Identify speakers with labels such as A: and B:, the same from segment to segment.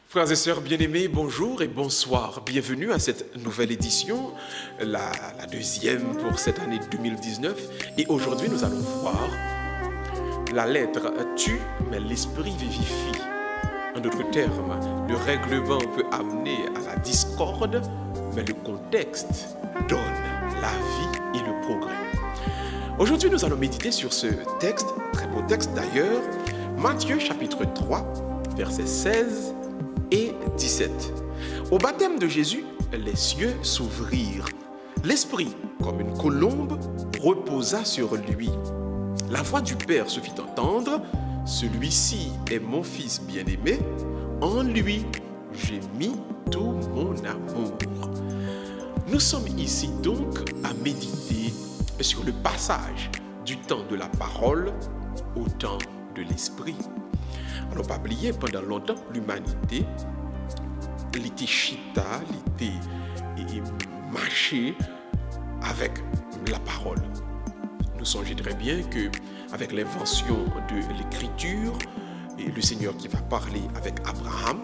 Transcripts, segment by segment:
A: Frères et sœurs bien-aimés, bonjour et bonsoir. Bienvenue à cette nouvelle édition, la deuxième pour cette année 2019. Et aujourd'hui, nous allons voir la lettre tue, mais l'esprit vivifie. En d'autres termes, le règlement peut amener à la discorde, mais le contexte donne la vie et le progrès. Aujourd'hui, nous allons méditer sur ce texte, très beau texte d'ailleurs, Matthieu chapitre 3, versets 16 et 17. Au baptême de Jésus, les cieux s'ouvrirent. L'Esprit, comme une colombe, reposa sur lui. La voix du Père se fit entendre. Celui-ci est mon Fils bien-aimé. En lui, j'ai mis tout mon amour. Nous sommes ici donc à méditer sur le passage du temps de la parole au temps de l'Esprit. Alors, pas oublier, pendant longtemps, l'humanité, l'était chita, l'était mâché avec la parole. Nous songeons très bien qu'avec l'invention de l'écriture, et le Seigneur qui va parler avec Abraham,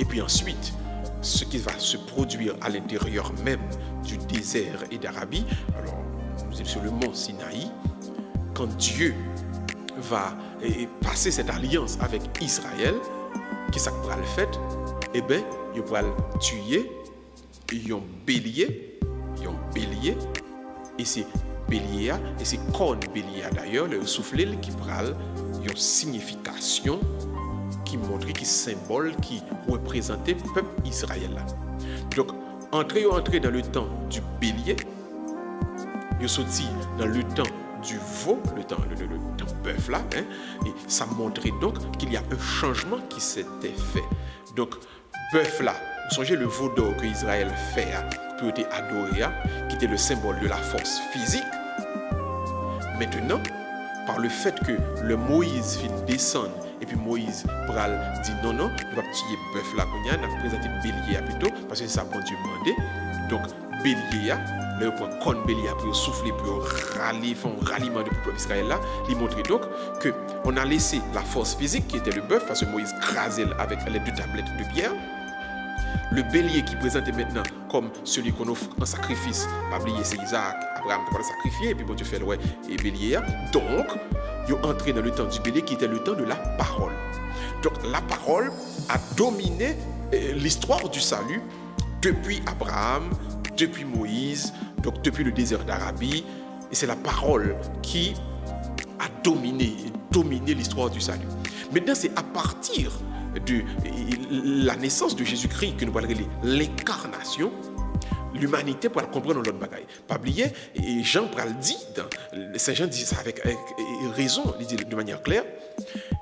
A: et puis ensuite, ce qui va se produire à l'intérieur même du désert et d'Arabie. Alors, nous sommes sur le mont Sinaï, quand Dieu va passer cette alliance avec Israël, qui ça pourra le faire, eh bien, il pourra le tuer, il y a un bélier, et c'est bélier, et c'est corne bélier d'ailleurs, le soufflet qui pourra une signification qui montre, qui symbole, qui représente le peuple Israël. Donc, entrer dans le temps du bélier, il sorti dans le temps du veau, le temps bœuf là, et ça montrait donc qu'il y a un changement qui s'était fait. Donc, bœuf là, vous songez le veau d'or que Israël fait pour être adoré, qui était le symbole de la force physique. Maintenant, par le fait que le Moïse vient descendre, et puis Moïse pral dit non, ne va pas tuer bœuf là, on a présenté bélier plutôt, parce que c'est ça bon Dieu demandé. Donc, bélier, le point corne bélier pour souffler, pour rallier, faire un ralliement du peuple d'Israël là, il montre donc qu'on a laissé la force physique qui était le bœuf, parce que Moïse crasait avec les 2 tablettes de pierre. Le bélier qui présentait maintenant comme celui qu'on offre en sacrifice, pas oublier c'est Isaac, Abraham qui va le sacrifier, et puis bon Dieu fait le et bélier. Donc, ils ont entré dans le temps du bélier qui était le temps de la parole. Donc, la parole a dominé l'histoire du salut depuis Abraham, depuis Moïse, donc depuis le désert d'Arabie, et c'est la parole qui a dominé l'histoire du salut. Maintenant, c'est à partir de la naissance de Jésus-Christ que nous parlons de l'incarnation, l'humanité pour comprendre l'autre bagaille. Pas oublier, et Jean pral dit, Saint Jean dit ça avec raison, il dit de manière claire,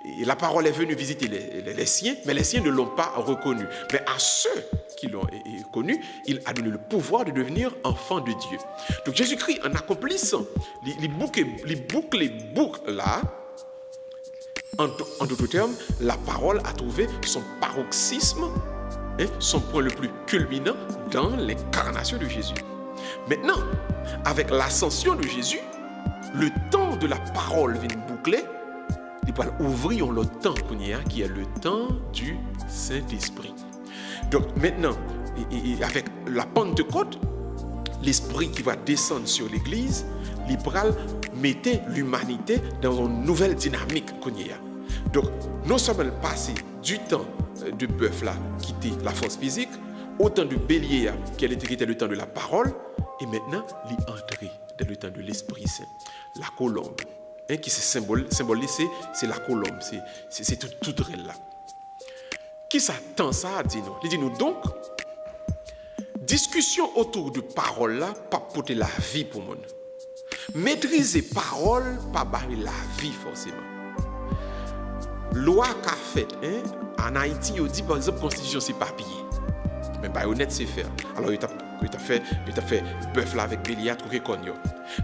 A: et la parole est venue visiter les siens, mais les siens ne l'ont pas reconnu. Mais à ceux qui l'ont connu, il a donné le pouvoir de devenir enfant de Dieu. Donc Jésus-Christ, en accomplissant les boucles là, en d'autres termes, la parole a trouvé son paroxysme, son point le plus culminant dans l'incarnation de Jésus. Maintenant, avec l'ascension de Jésus, le temps de la parole vient boucler, il va ouvrir le temps qui est le temps du Saint-Esprit. Donc maintenant, avec la Pentecôte, l'Esprit qui va descendre sur l'Église, l'Ibral mettait l'humanité dans une nouvelle dynamique. Donc, non seulement passer du temps de bœuf là, qui était la force physique, au temps de bélier qui était le temps de la parole, et maintenant, l'entrée dans le temps de l'Esprit Saint, la colombe, qui se symbolise, c'est la colombe, c'est tout réel là. Qui s'attend ça à dire nous? Il dit nous donc, discussion autour de parole là, pas porter la vie pour monde. Maîtriser parole, pas barrer la vie forcément. Loi qu'a fait, en Haïti, on dit par exemple constitution c'est papier. Mais bah honnête c'est faire. Alors il t'a fait bœuf là avec bélier, trouvé cognon.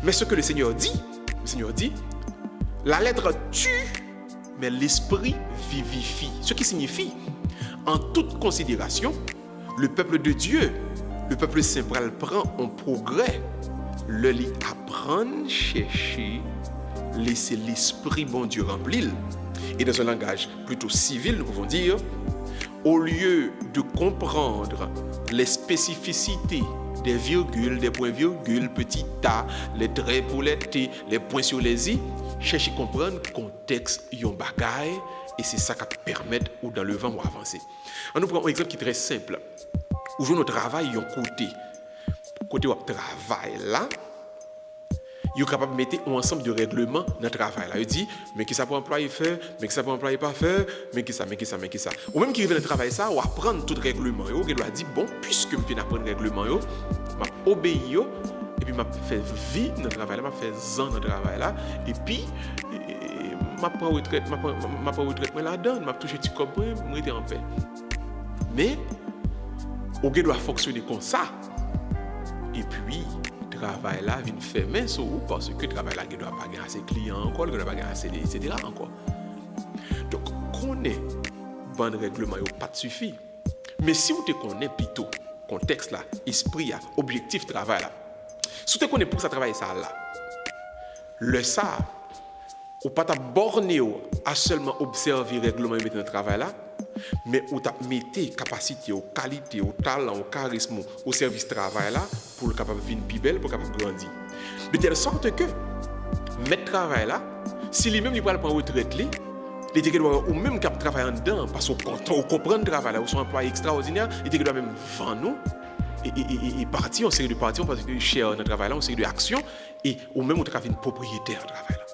A: Mais ce que le Seigneur dit, la lettre tue, mais l'esprit vivifie. Ce qui signifie, en toute considération, le peuple de Dieu, le peuple saint prend en progrès, le lit apprendre, chercher, laisser l'esprit bon Dieu remplir. Et dans un langage plutôt civil, nous pouvons dire, au lieu de comprendre les spécificités des virgules, des points-virgules, petits A, les traits pour les T, les points sur les I, cherchez à comprendre le contexte yon bagay et c'est ça qui permet ou dans le vent ou avancer. On nous prend un exemple qui est très simple. Aujourd'hui, notre travail yon côté où travail là, vous êtes capable de mettre un ensemble de règlements dans le travail. Là, il dit, mais qui ça pour employer faire, mais qui ça pour employer pas faire, mais qui ça. Ou même qui arrive dans le travail, ça, ou apprendre tout règlement. Vous doit dire, bon, puisque je viens apprendre le règlement, je obéis, et puis je fais vie dans le travail, je fais zan dans le travail, là, et puis, je prends retraite, je la donne, je touche un petit copain, je suis en paix. Mais, vous doit fonctionner comme ça. Et puis, travail là vient fermer sur vous parce que travail là doit pas gagner assez clients encore, doit pas gagner assez etc. encore. Donc connaître bon règlement pas suffit. Mais si vous te connaissez plutôt contexte là, esprit là, objectif travail là. Si vous te connaissez pour ça travail ça là. Le ça ou pas ta borné à seulement observer règlement et mettre dans le travail là. Mais où tu mettez capacité, aux qualité, au talent, au charisme, au service travail là pour le capable de vivre plus belle, pour le capable de grandir. De telle sorte que mettre travail là, si lui-même il prend retraite il dit qu'il doit ou même cap travailler en dedans parce qu'on comprend le travail là, ou son employé extraordinaire, il dit qu'il doit même vendre nous et partir en série de parties parce que cher dans le travail là, en série d'actions et ou même on travaille une propriétaire travail là.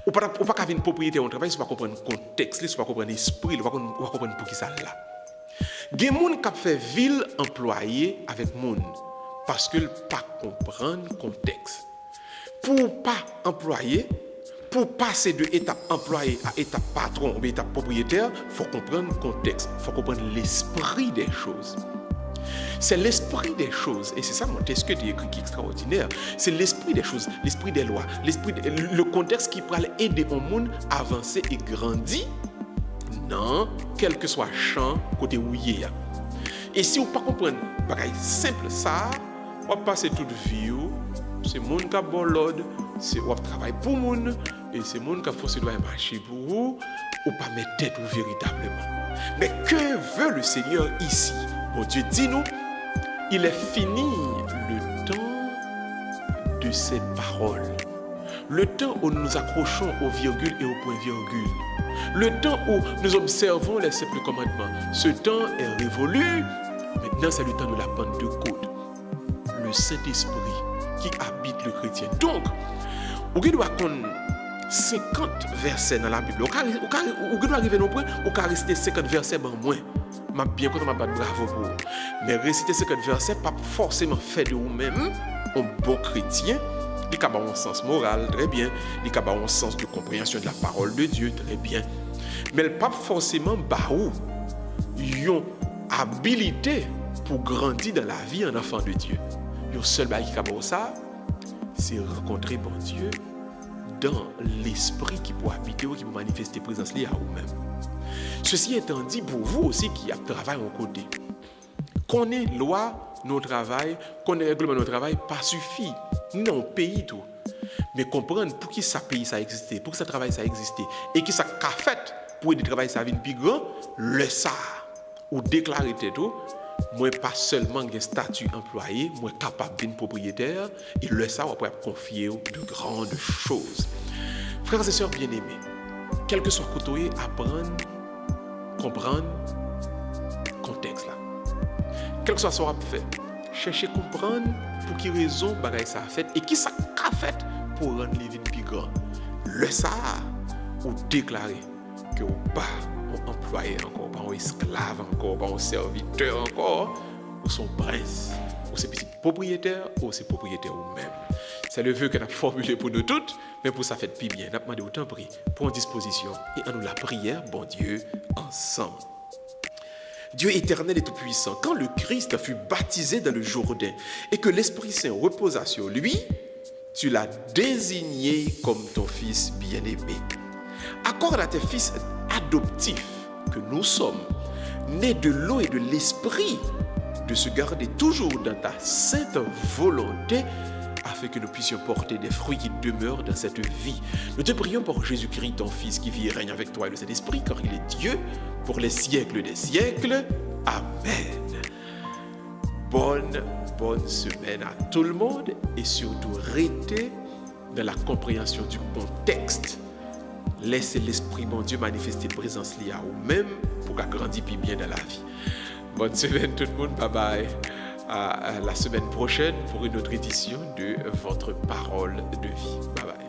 A: Ou pas qu'avec une propriété on travaille, on va comprendre le contexte, on va comprendre l'esprit, on va comprendre pour qui ça là. Il y a des gens qui fait ville employé avec monde parce qu'ils ne pas comprendre le contexte. Pour pas employer, pour passer de étape employé à étape patron ou étape propriétaire, il faut comprendre le contexte, il faut comprendre l'esprit des choses. C'est l'esprit des choses, et c'est ça Montesquieu qui écrit qui est extraordinaire. C'est l'esprit des choses, l'esprit des lois, le contexte qui peut aider au monde à avancer et grandir. Non, quel que soit le champ côté où il y a. Et si vous ne comprenez pas, simple ça, on va passer toute vie, c'est le monde qui a bon l'ordre, c'est on travaille pour le monde, et c'est le monde qui a forcé de marcher pour vous, ou pas mettre tête véritablement. Mais que veut le Seigneur ici? Bon Dieu dit-nous, il est fini le temps de ces paroles. Le temps où nous nous accrochons aux virgules et aux points-virgules. Le temps où nous observons les simples commandements. Ce temps est révolu. Maintenant, c'est le temps de la Pentecôte. Le Saint-Esprit qui habite le chrétien. Donc, on doit connaître 50 versets dans la Bible. On doit arriver au point où on doit rester 50 versets en moins. Je suis bien content, je suis bravo pour vous. Mais réciter 50 versets, pas forcément fait de vous-même un bon chrétien. Il y a un sens moral, très bien. Il y a un sens de compréhension de la parole de Dieu, très bien. Mais il n'y a pas forcément une habilité pour grandir dans la vie en enfant de Dieu. Le seul qui a ça, c'est rencontrer bon Dieu dans l'esprit qui peut habiter ou qui peut manifester présence liée à vous-même. Ceci étant dit, pour vous aussi qui travaillez en côté, connaître loi, nos travail, connaître règlement de notre travail, pas suffit. Non, pays tout. Mais comprendre pour qui ça pays ça existait, pour que ça travail ça existait, et qui ça qu'a fait pour aider travail ça vienne plus grand, le ça, ou déclarer tout, moi pas seulement un statut employé, moi capable d'être propriétaire, et le ça, on peut confier de grandes choses. Frères et sœurs bien-aimés, quel que soit côté, apprendre, comprendre, contexte là. Quel que soit ce qu'on fait, chercher à comprendre pour qui raison bagaille ça a fait et qui ça a fait pour rendre les vies plus grandes. Le ça, ou déclarer que ou pas un employé encore, pas un esclave encore, pas un serviteur encore, ou son prince, ou ses petits propriétaires, ou ses propriétaires eux-mêmes. C'est le vœu qu'on a formulé pour nous toutes, mais pour ça fait plus bien. On a demandé autant prix pour en disposition et en nous la prière, bon Dieu, ensemble. Dieu éternel et tout-puissant, quand le Christ fut baptisé dans le Jourdain et que l'Esprit Saint reposa sur lui, tu l'as désigné comme ton fils bien-aimé. Accorde à tes fils adoptifs que nous sommes, nés de l'eau et de l'Esprit, de se garder toujours dans ta sainte volonté afin que nous puissions porter des fruits qui demeurent dans cette vie. Nous te prions pour Jésus-Christ, ton Fils, qui vit et règne avec toi et le Saint-Esprit, car il est Dieu pour les siècles des siècles. Amen. Bonne semaine à tout le monde et surtout restez dans la compréhension du contexte. Laissez l'Esprit bon Dieu manifester présence liée à vous-même pour qu'elle grandisse bien dans la vie. Bonne semaine tout le monde, bye bye. À la semaine prochaine pour une autre édition de votre parole de vie. Bye bye.